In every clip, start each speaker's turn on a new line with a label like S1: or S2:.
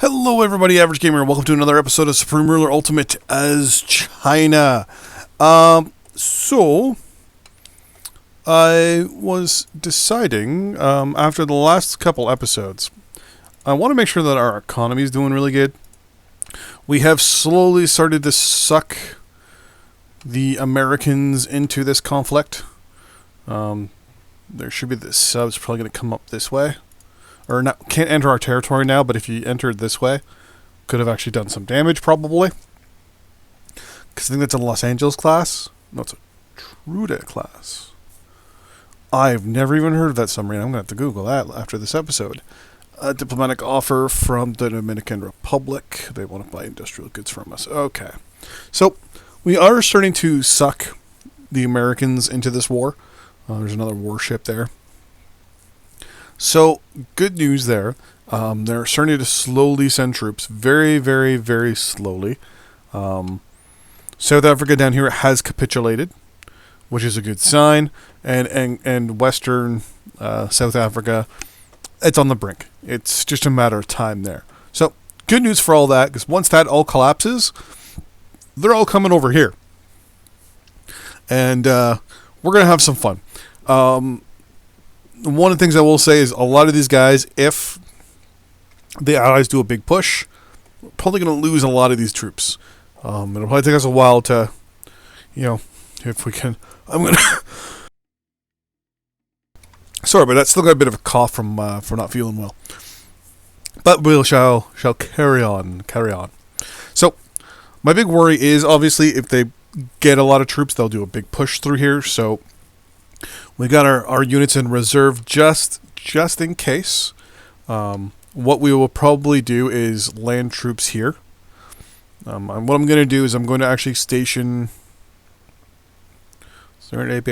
S1: Hello, everybody, Average Gamer, and welcome to another episode of Supreme Ruler Ultimate as China. So, I was deciding, after the last couple episodes, I want to make sure that our economy is doing really good. We have slowly started to suck the Americans into this conflict. There should be the subs probably going to come up this way. Or not, can't enter our territory now, but if you entered this way, could have actually done some damage, probably. Because I think that's a Los Angeles class. No, it's a Truda class. I've never even heard of that submarine. I'm going to have to Google that after this episode. A diplomatic offer from the Dominican Republic. They want to buy industrial goods from us. Okay. So, we are starting to suck the Americans into this war. There's another warship there. So, good news there. They're starting to slowly send troops. Very, very, very slowly. South Africa down here has capitulated, which is a good sign. And Western South Africa, it's on the brink. It's just a matter of time there. So, good news for all that, because once that all collapses, they're all coming over here. And we're going to have some fun. One of the things I will say is a lot of these guys, if the Allies do a big push, we're probably going to lose a lot of these troops. It'll probably take us a while to, if we can. I'm going to. Sorry, but that's still got a bit of a cough from not feeling well. But we shall carry on. So, my big worry is obviously if they get a lot of troops, they'll do a big push through here. So, we got our units in reserve just in case. What we will probably do is land troops here. And what I'm going to do is I'm going to actually station. Airbase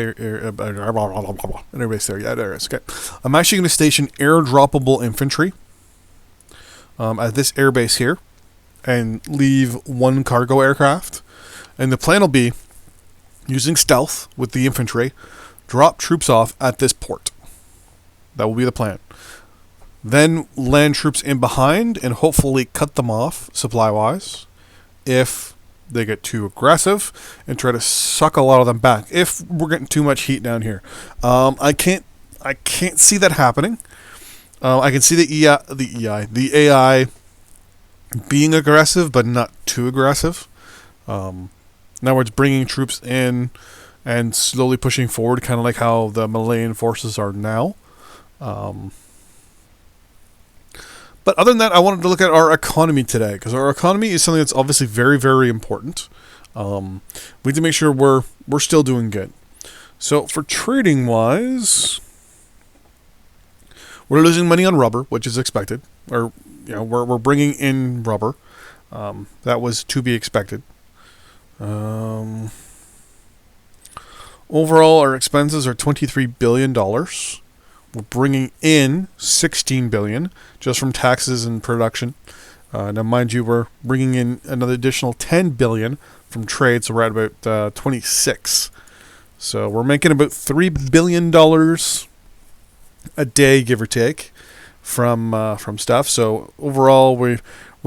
S1: there. Yeah, there it is. Okay. I'm actually going to station airdroppable infantry at this airbase here and leave one cargo aircraft. And the plan will be using stealth with the infantry. Drop troops off at this port. That will be the plan. Then land troops in behind and hopefully cut them off supply-wise if they get too aggressive and try to suck a lot of them back if we're getting too much heat down here. I can't see that happening. I can see the AI being aggressive but not too aggressive. In other words, bringing troops in and slowly pushing forward, kind of like how the Malayan forces are now. But other than that, I wanted to look at our economy today, because our economy is something that's obviously very, very important. We need to make sure we're still doing good. So for trading-wise, we're losing money on rubber, which is expected. Or, we're bringing in rubber. That was to be expected. Overall, our expenses are $23 billion. We're bringing in $16 billion just from taxes and production. Now, mind you, we're bringing in another additional $10 billion from trade, so we're at about 26. So we're making about $3 billion a day, give or take, from stuff. So overall, we're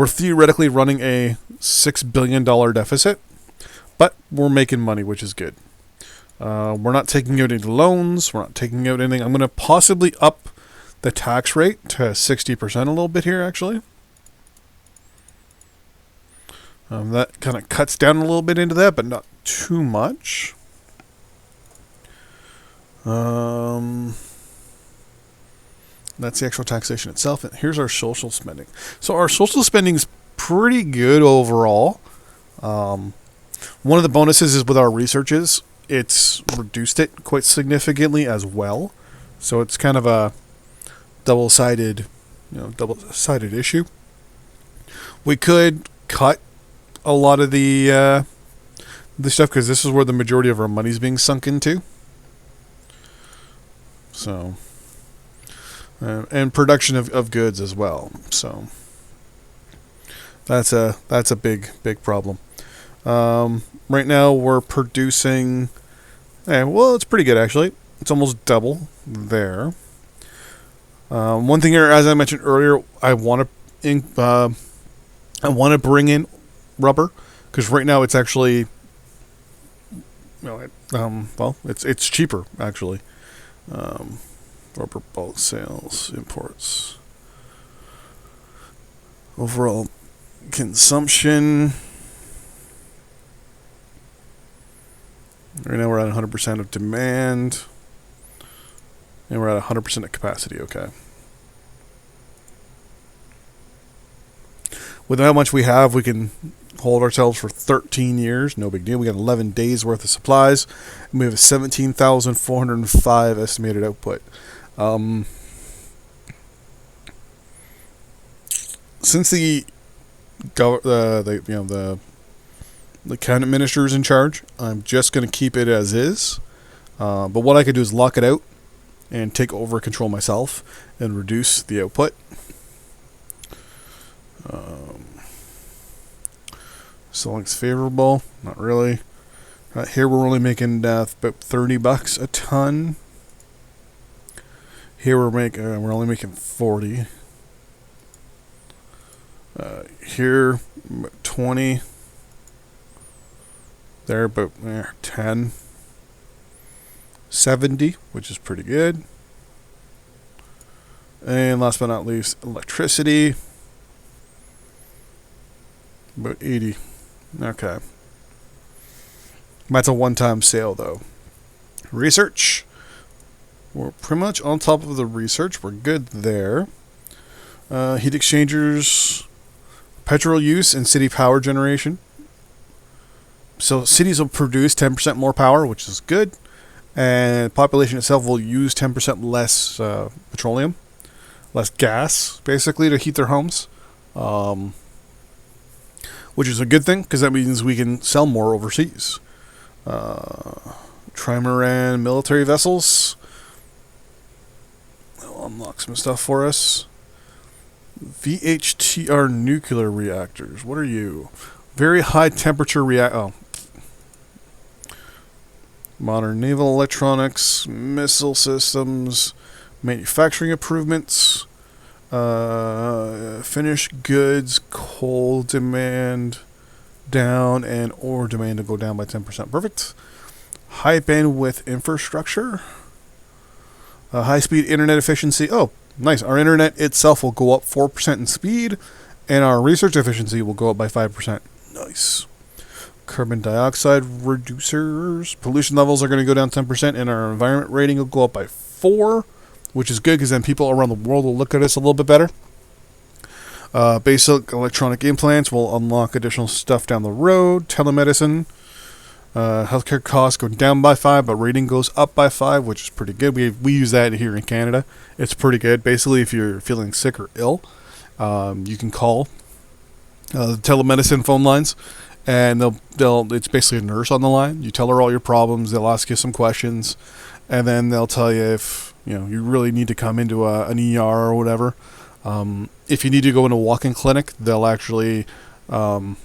S1: theoretically running a $6 billion deficit, but we're making money, which is good. We're not taking out any loans. We're not taking out anything. I'm going to possibly up the tax rate to 60% a little bit here, actually. That kind of cuts down a little bit into that, but not too much. That's the actual taxation itself. And here's our social spending. So our social spending is pretty good overall. One of the bonuses is with our researches. It's reduced it quite significantly as well. So it's kind of a double-sided issue. We could cut a lot of the stuff because this is where the majority of our money is being sunk into. So, and production of goods as well. So that's a big problem. Right now we're producing. It's pretty good actually. It's almost double there. One thing here, as I mentioned earlier, I want to I want to bring in rubber because right now it's actually, well, it's cheaper actually. Rubber bulk sales, imports, overall consumption. Right now we're at 100% of demand, and we're at 100% of capacity. Okay. With how much we have, we can hold ourselves for 13 years. No big deal. We got 11 days worth of supplies, and we have 17,405 estimated output. Since the cabinet minister is in charge, I'm just going to keep it as is. But what I could do is lock it out and take over control myself and reduce the output. So long as favorable, not really. Here we're only making about $30 a ton. Here we're only making 40. Here 20. There about 10. 70, which is pretty good. And last but not least, electricity. About 80. Okay. That's a one-time sale, though. Research. We're pretty much on top of the research. We're good there. Heat exchangers, petrol use, and city power generation. So cities will produce 10% more power, which is good. And population itself will use 10% less petroleum, less gas, basically, to heat their homes. Which is a good thing, because that means we can sell more overseas. Trimaran military vessels. They'll unlock some stuff for us. VHTR nuclear reactors. What are you? Very high temperature modern naval electronics, missile systems, manufacturing improvements, finished goods, coal demand down, and ore demand to go down by 10%. Perfect. High bandwidth infrastructure. High speed internet efficiency. Oh, nice. Our internet itself will go up 4% in speed, and our research efficiency will go up by 5%. Nice. Carbon dioxide reducers. Pollution levels are going to go down 10%, and our environment rating will go up by 4%, which is good because then people around the world will look at us a little bit better. Basic electronic implants will unlock additional stuff down the road. Telemedicine. Healthcare costs go down by 5%, but rating goes up by 5%, which is pretty good. We use that here in Canada. It's pretty good. Basically, if you're feeling sick or ill, you can call the telemedicine phone lines, and it's basically a nurse on the line. You tell her all your problems. They'll ask you some questions, and then they'll tell you if you really need to come into an ER or whatever. If you need to go into a walk-in clinic, they'll actually, usually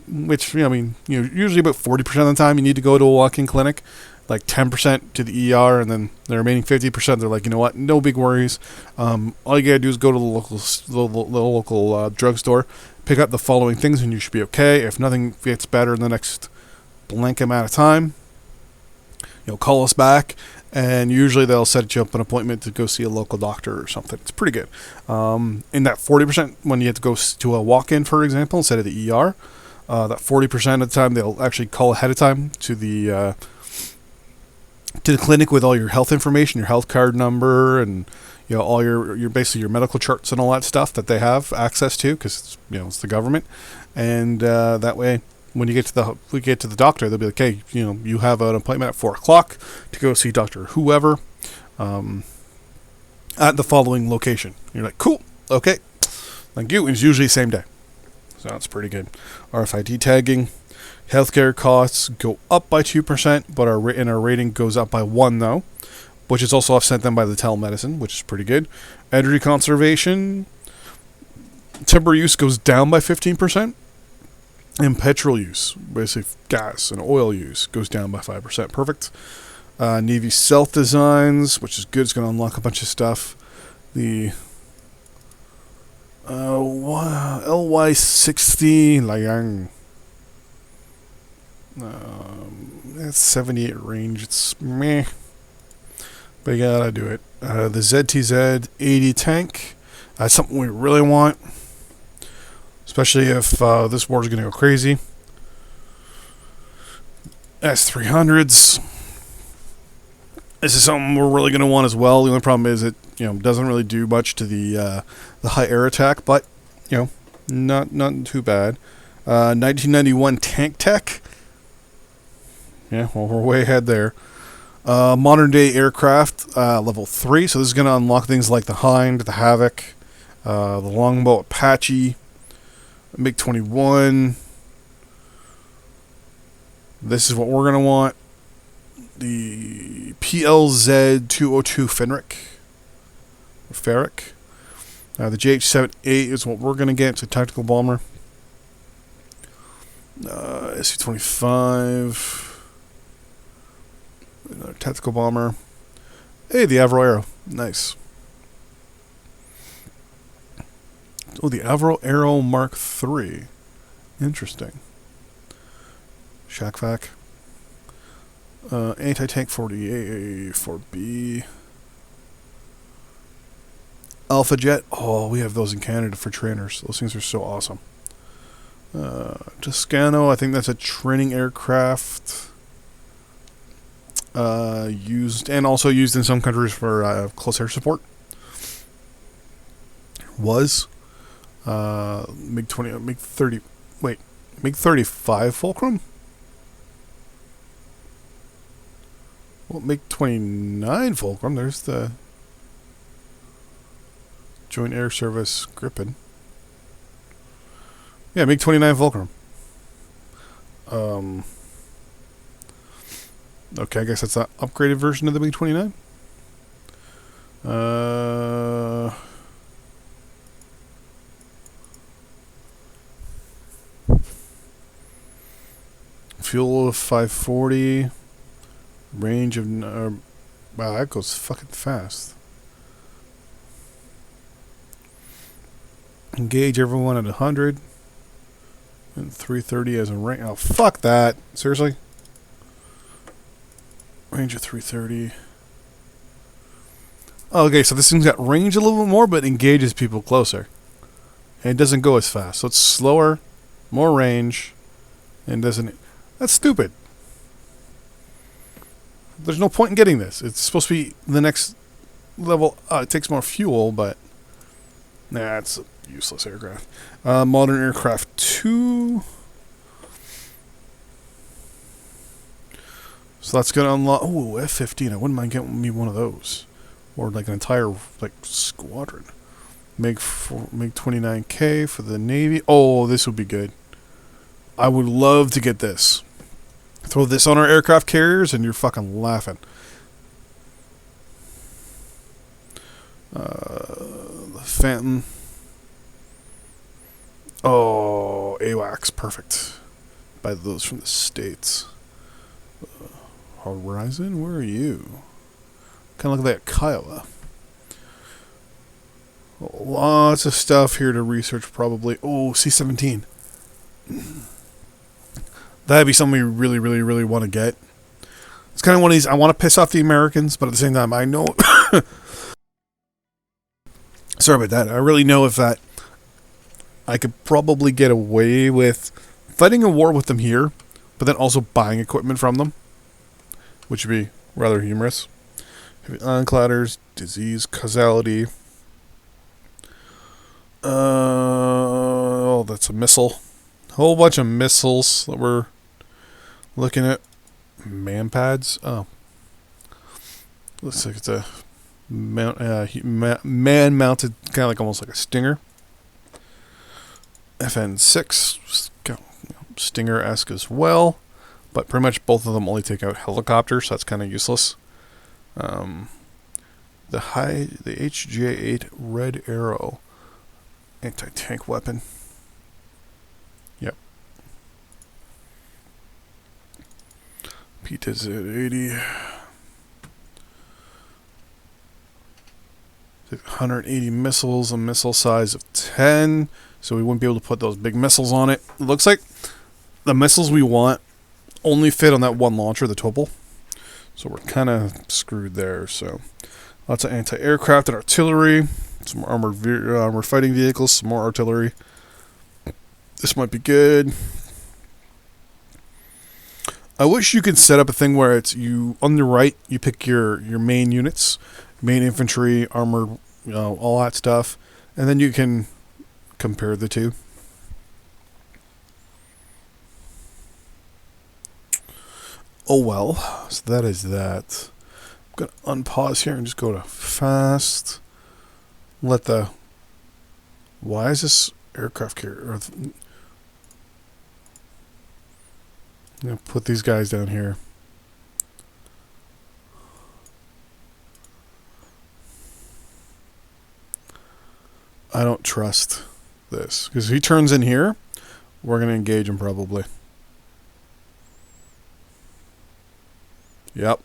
S1: about 40% of the time you need to go to a walk-in clinic, like 10% to the ER, and then the remaining 50% they're like, you know what, no big worries. All you gotta do is go to the local drugstore, pick up the following things, and you should be okay. If nothing gets better in the next blank amount of time, call us back, and usually they'll set you up an appointment to go see a local doctor or something. It's pretty good. In that 40%, when you have to go to a walk-in, for example, instead of the ER, that 40% of the time they'll actually call ahead of time to the clinic with all your health information, your health card number, and all your basically your medical charts and all that stuff that they have access to, because it's the government, and that way when you get to the doctor, they'll be like, hey, you have an appointment at 4:00 to go see Dr. Whoever at the following location. You're like, cool, okay, thank you. And it's usually same day, so that's pretty good. RFID tagging. Healthcare costs go up by 2%, but our rating goes up by 1%, though, which is also offset then by the telemedicine, which is pretty good. Energy conservation. Timber use goes down by 15%. And petrol use, basically gas and oil use, goes down by 5%. Perfect. Navy self-designs, which is good. It's going to unlock a bunch of stuff. The LY60 Liang. That's 78 range. It's meh. But you gotta do it. The ZTZ 80 tank. That's something we really want. Especially if this war's gonna go crazy. S300s. This is something we're really gonna want as well. The only problem is it doesn't really do much to the high air attack, but not too bad. 1991 Tank Tech. Yeah, well, we're way ahead there. Modern day aircraft, level 3. So this is going to unlock things like the Hind, the Havoc, the Longbow Apache, MiG-21. This is what we're going to want. The PLZ-202 Ferric. The JH-78 is what we're going to get. It's a tactical bomber. SU-25. Another tactical bomber. Hey, the Avro Arrow. Nice. Oh, the Avro Arrow Mark III. Interesting. Shack-Vac. Anti-Tank 40A, 4B. Alpha Jet. Oh, we have those in Canada for trainers. Those things are so awesome. Toscano, I think that's a training aircraft. Used in some countries for close air support. MiG-35 Fulcrum? Well, MiG-29 Fulcrum. There's the Joint Air Service Gripen. Yeah, MiG-29 Fulcrum. Okay, I guess that's an upgraded version of the MiG-29. Fuel of 540. Range of... wow, that goes fucking fast. Engage everyone at 100. And 330 as a range. Oh, fuck that. Seriously? Range of 330. Okay, so this thing's got range a little bit more, but engages people closer. And it doesn't go as fast. So it's slower, more range, and doesn't... That's stupid. There's no point in getting this. It's supposed to be the next level. It takes more fuel, but... Nah, it's a useless aircraft. Modern Aircraft 2... So that's going to unlock... Oh, F-15. I wouldn't mind getting me one of those. Or like an entire squadron. MiG-29K for the Navy. Oh, this would be good. I would love to get this. Throw this on our aircraft carriers and you're fucking laughing. The Phantom. Oh, AWACS. Perfect. Buy those from the States. Horizon, where are you? Kind of look like Kiowa. Lots of stuff here to research, probably. Oh, C-17. That'd be something we really, really, really want to get. It's kind of one of these, I want to piss off the Americans, but at the same time, I know... Sorry about that. I really know if that... I could probably get away with fighting a war with them here, but then also buying equipment from them. Which would be rather humorous. Uncladders, disease, causality. Oh, that's a missile. Whole bunch of missiles that we're looking at. Man-pads. Oh. Looks like it's a man-mounted, kind of like almost like a Stinger. FN6. Stinger-esque as well. But pretty much both of them only take out helicopters, so that's kind of useless. The HJ-8 Red Arrow anti-tank weapon. Yep. PTZ-80. 180 missiles, a missile size of 10. so we wouldn't be able to put those big missiles on it. It looks like the missiles we want only fit on that one launcher, the Topol. So we're kind of screwed there. So lots of anti-aircraft and artillery, some more armored fighting vehicles, some more artillery. This might be good. I wish you could set up a thing where it's you on the right, you pick your main units, main infantry, armored, all that stuff, and then you can compare the two. Oh well, so that is that. I'm going to unpause here and just go to fast. Let the... Why is this aircraft carrier... I'm going to put these guys down here. I don't trust this. Because if he turns in here, we're going to engage him probably. Yep.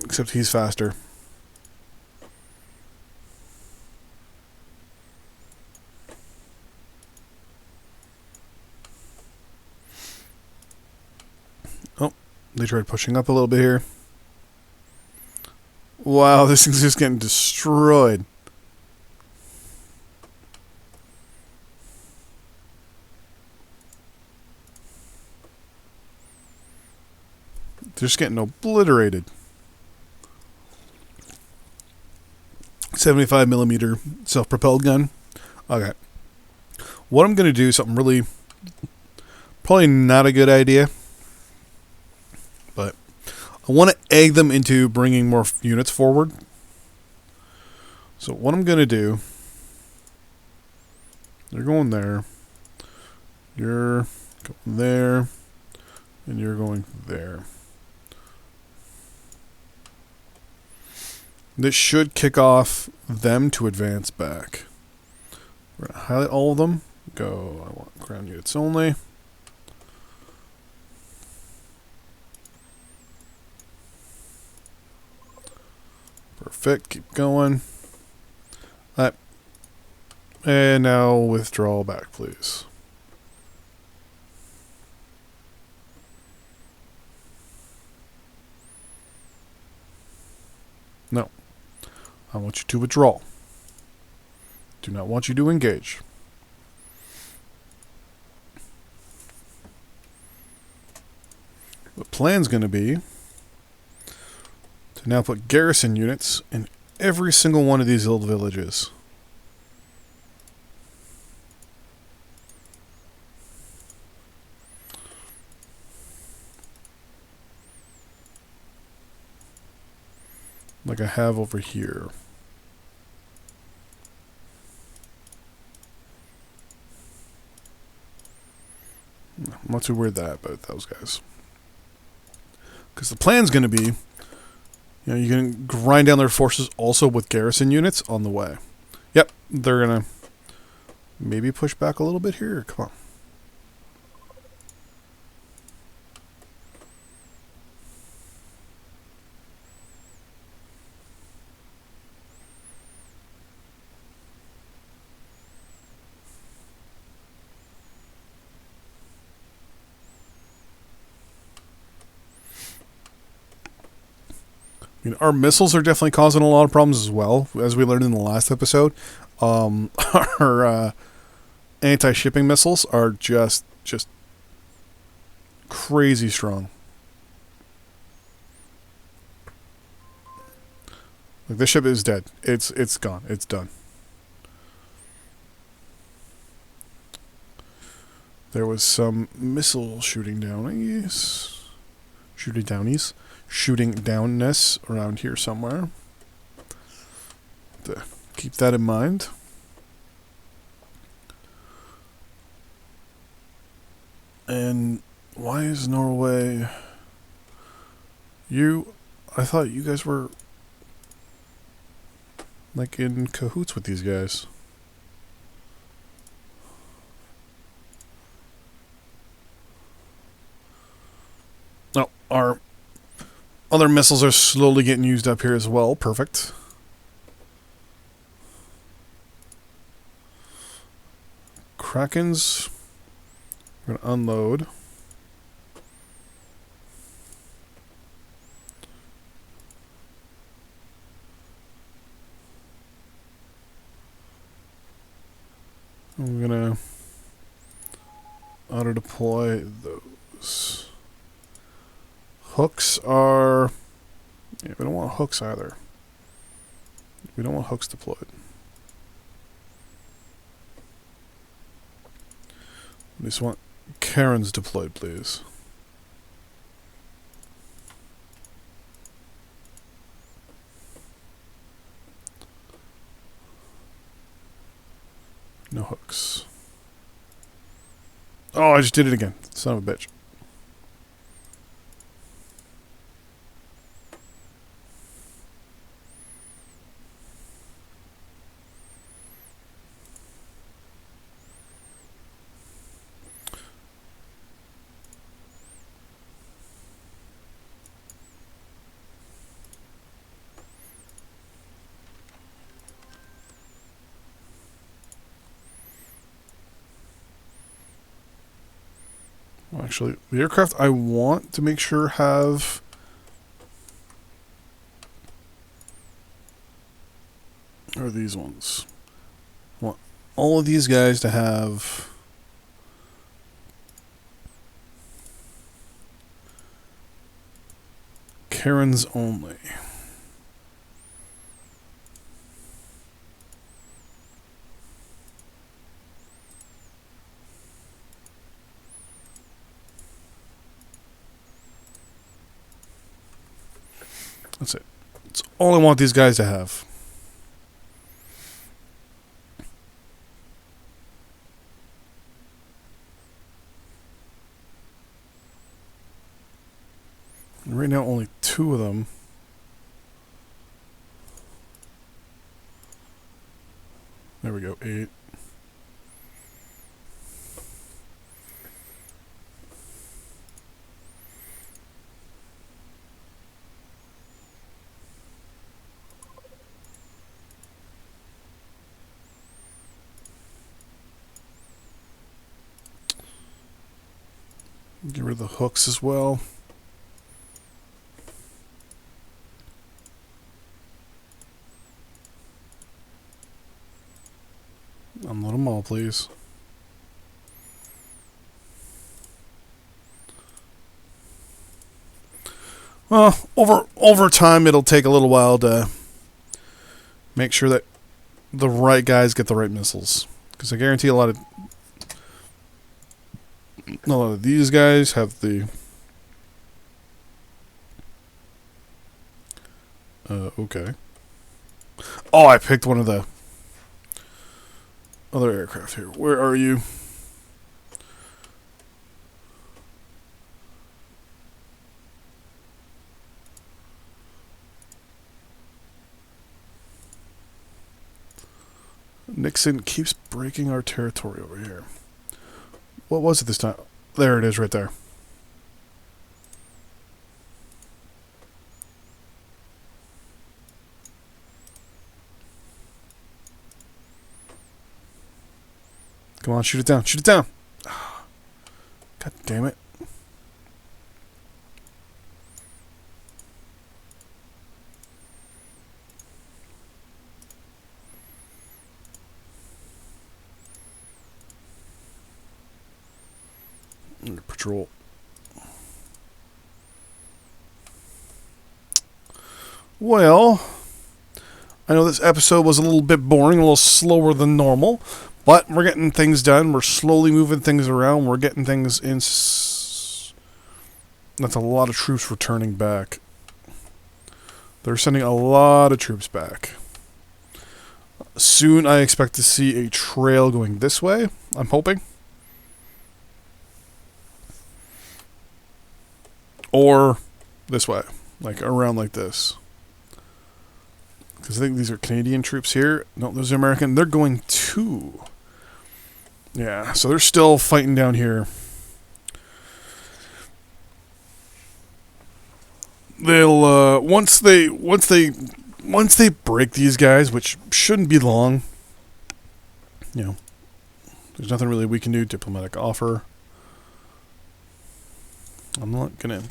S1: Except he's faster. Oh, they tried pushing up a little bit here. Wow, this thing's just getting destroyed. They're just getting obliterated. 75 millimeter self-propelled gun. Okay. What I'm going to do is something really... probably not a good idea. But I want to egg them into bringing more units forward. So what I'm going to do... You're going there. You're going there. And you're going there. This should kick off them to advance back. We're going to highlight all of them. Go, I want ground units only. Perfect, keep going. Alright. And now withdraw back, please. No. I want you to withdraw. Do not want you to engage. The plan's going to be to now put garrison units in every single one of these little villages. Like I have over here. I'm not too worried about those guys. Because the plan's going to be, you can grind down their forces also with garrison units on the way. Yep, they're going to maybe push back a little bit here. Come on. I mean, our missiles are definitely causing a lot of problems as well, as we learned in the last episode. Our anti-shipping missiles are just crazy strong. Like, this ship is dead. It's gone. It's done. There was some missile shooting downies. Shooting downness around here somewhere. To keep that in mind. And why is Norway... I thought you guys were like in cahoots with these guys. Our other missiles are slowly getting used up here as well. Perfect. Krakens. We're going to unload. I'm going to auto deploy those. Hooks are... Yeah, we don't want hooks either. We don't want hooks deployed. We just want Karens deployed, please. No hooks. Oh, I just did it again. Son of a bitch. Actually, the aircraft I want to make sure have... are these ones. I want all of these guys to have... Karens only. That's it. That's all I want these guys to have. And right now, only 2 of them. There we go, 8. Get rid of the hooks as well. Unload them all, please. Well, over time, it'll take a little while to make sure that the right guys get the right missiles. Because I guarantee a lot of these guys have the... okay. Oh, I picked one of the other aircraft here. Where are you? Nixon keeps breaking our territory over here. What was it this time? There it is right there. Come on, shoot it down. Shoot it down. God damn it. Patrol. Well, I know this episode was a little bit boring, a little slower than normal, but we're getting things done. We're slowly moving things around. We're getting things in. That's a lot of troops returning back. They're sending a lot of troops back. Soon I expect to see a trail going this way, I'm hoping. Or this way, like around like this. Because I think these are Canadian troops here. No, those are American. They're going to. Yeah, so they're still fighting down here. they'll once they break these guys, which shouldn't be long. You know, there's nothing really we can do. Diplomatic offer. I'm not gonna.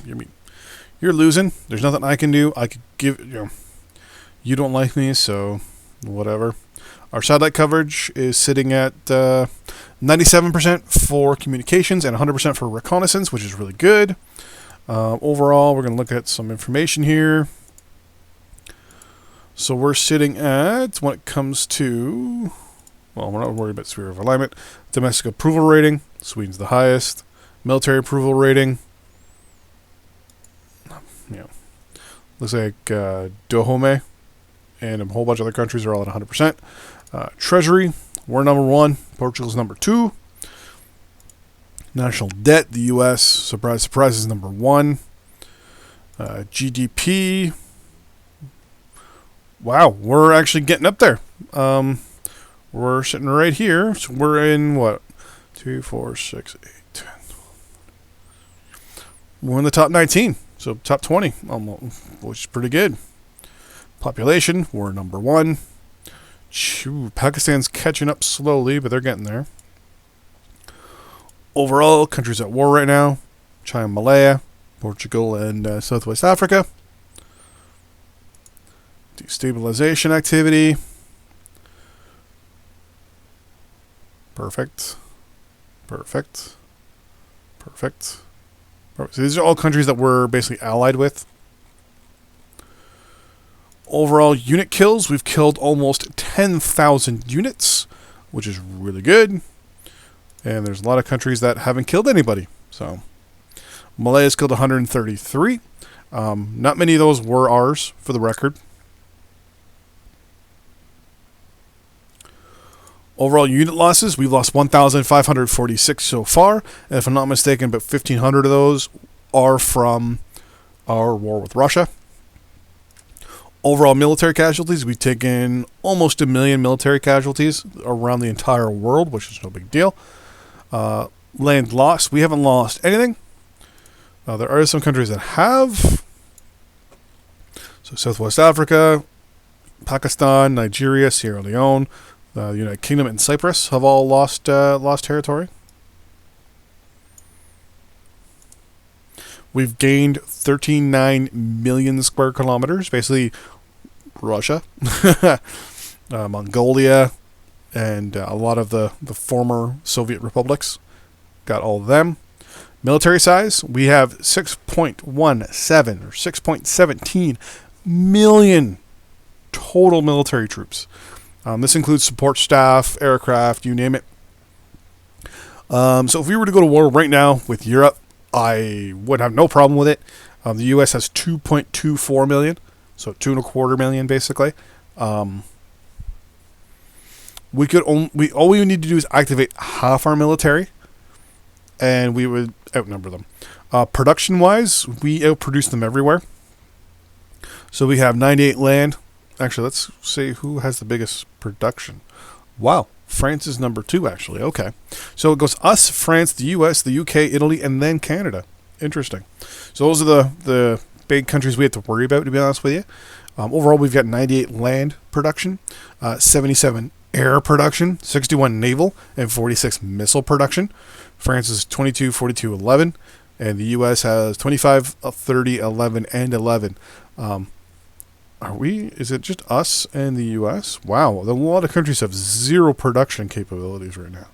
S1: You're losing. There's nothing I can do. I could give. You don't like me, so whatever. Our satellite coverage is sitting at 97% for communications and 100% for reconnaissance, which is really good. Overall, we're going to look at some information here. So we're sitting at, when it comes to, well, we're not worried about sphere of alignment. Domestic approval rating, Sweden's the highest. Military approval rating, looks like Dohome and a whole bunch of other countries are all at 100%. Treasury, we're number 1. Portugal's number 2. National debt, the U.S., surprise, surprise, is number 1. GDP, wow, we're actually getting up there. We're sitting right here. So we're in what? 2, 4, 6, 8, 10. We're in the top 19, so top 20, which is pretty good. Population, we're number 1. Pakistan's catching up slowly, but they're getting there. Overall, countries at war right now: China, Malaya, Portugal, and Southwest Africa. Destabilization activity. Perfect. So these are all countries that we're basically allied with. Overall unit kills, we've killed almost 10,000 units, which is really good. And there's a lot of countries that haven't killed anybody. So Malaya's killed 133. Not many of those were ours, for the record. Overall unit losses, we've lost 1,546 so far. And if I'm not mistaken, about 1,500 of those are from our war with Russia. Overall military casualties, we've taken almost 1 million military casualties around the entire world, which is no big deal. Land lost, we haven't lost anything. There are some countries that have. So Southwest Africa, Pakistan, Nigeria, Sierra Leone, the United Kingdom, and Cyprus have all lost territory. We've gained 13.9 million square kilometers, basically Russia, Mongolia, and a lot of the former Soviet republics. Got all of them. Military size, we have 6.17 or 6.17 million total military troops. This includes support staff, aircraft, you name it. So if we were to go to war right now with Europe, I would have no problem with it. The U.S. has 2.24 million, so 2.25 million basically. All we need to do is activate half our military, and we would outnumber them. Production-wise, we outproduce them everywhere. So we have 98 land. Actually, let's see who has the biggest production. Wow. France is number 2, actually. Okay. So it goes us, France, the U.S., the U.K., Italy, and then Canada. Interesting. So those are the big countries we have to worry about, to be honest with you. Overall, we've got 98 land production, 77 air production, 61 naval, and 46 missile production. France is 22, 42, 11. And the U.S. has 25, 30, 11, and 11. Is it just us and the U.S.? Wow, a lot of countries have zero production capabilities right now.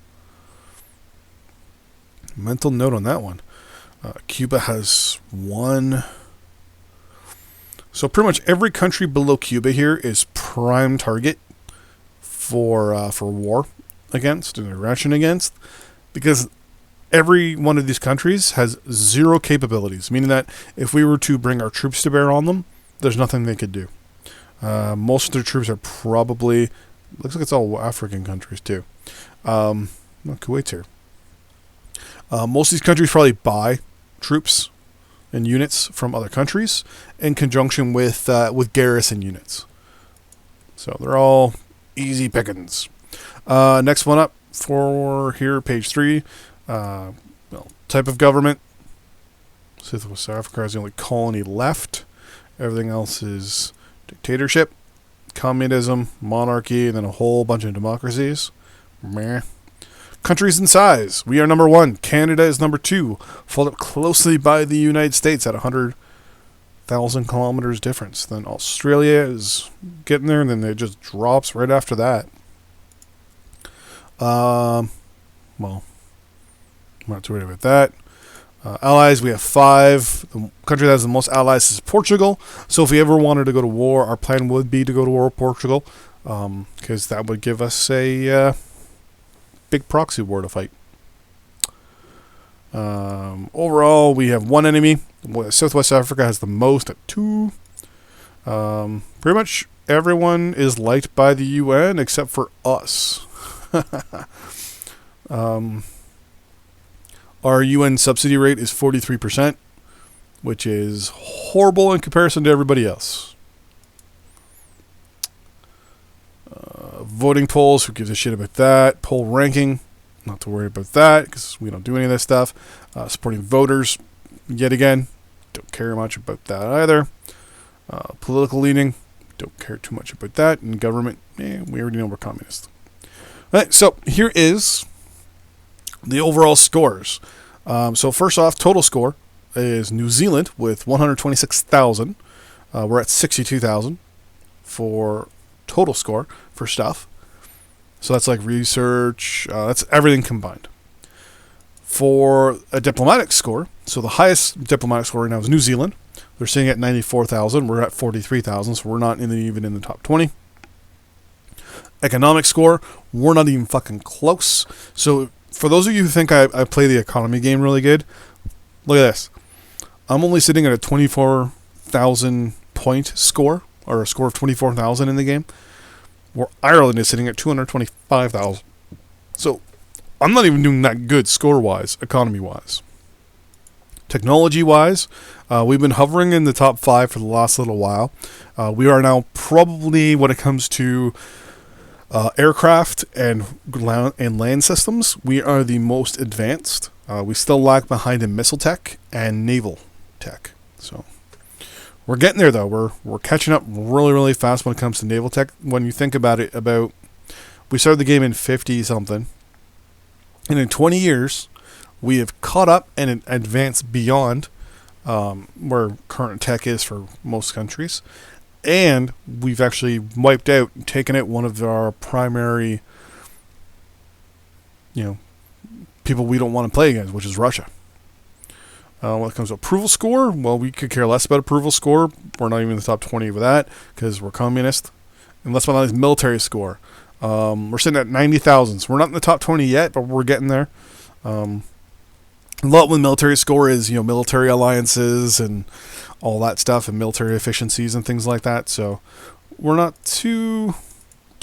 S1: Mental note on that one. Cuba has 1. So pretty much every country below Cuba here is prime target for war against and aggression against, because every one of these countries has zero capabilities, meaning that if we were to bring our troops to bear on them, there's nothing they could do. Most of their troops are probably, looks like it's all African countries too. Kuwait's here. Most of these countries probably buy troops and units from other countries in conjunction with garrison units. So they're all easy pickings. Next one up for here, page 3. Type of government. Southwest Africa is the only colony left. Everything else is dictatorship, communism, monarchy, and then a whole bunch of democracies. Meh. Countries in size. We are number 1. Canada is number 2. Followed up closely by the United States at 100,000 kilometers difference. Then Australia is getting there, and then it just drops right after that. Well, I'm not too worried about that. Allies, we have 5. The country that has the most allies is Portugal. So if we ever wanted to go to war, our plan would be to go to war with Portugal, because that would give us a big proxy war to fight. Overall, we have 1 enemy. Southwest Africa has the most at 2. Pretty much everyone is liked by the UN except for us. Our UN subsidy rate is 43%, which is horrible in comparison to everybody else. Voting polls, who gives a shit about that? Poll ranking, not to worry about that because we don't do any of this stuff. Supporting voters, yet again, don't care much about that either. Political leaning, don't care too much about that. And government, we already know we're communist. All right, so here is the overall scores. So first off, total score is New Zealand with 126,000. We're at 62,000 for total score for stuff. So that's like research, that's everything combined. For a diplomatic score, so the highest diplomatic score right now is New Zealand. They're sitting at 94,000. We're at 43,000, so we're not even in the top 20. Economic score, we're not even fucking close. So for those of you who think I play the economy game really good, look at this. I'm only sitting at a 24,000 point score, or a score of 24,000 in the game, where Ireland is sitting at 225,000. So I'm not even doing that good score-wise, economy-wise. Technology-wise, we've been hovering in the top 5 for the last little while. We are now probably, when it comes to aircraft and land systems, we are the most advanced. We still lag behind in missile tech and naval tech. So we're getting there, though. We're catching up really, really fast when it comes to naval tech. When you think about it, we started the game in 50-something. And in 20 years, we have caught up and advanced beyond where current tech is for most countries. And we've actually wiped out, taken out one of our primary, people we don't want to play against, which is Russia. When it comes to approval score, well, we could care less about approval score. We're not even in the top 20 with that because we're communist. And less about military score. We're sitting at 90,000. So we're not in the top 20 yet, but we're getting there. A lot with military score is, military alliances and all that stuff and military efficiencies and things like that. So we're not too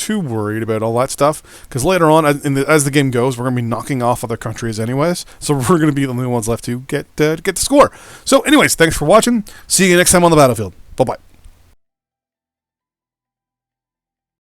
S1: worried about all that stuff because later on, as the game goes, we're going to be knocking off other countries anyways. So we're going to be the only ones left to get the score. So anyways, thanks for watching. See you next time on the battlefield. Bye-bye.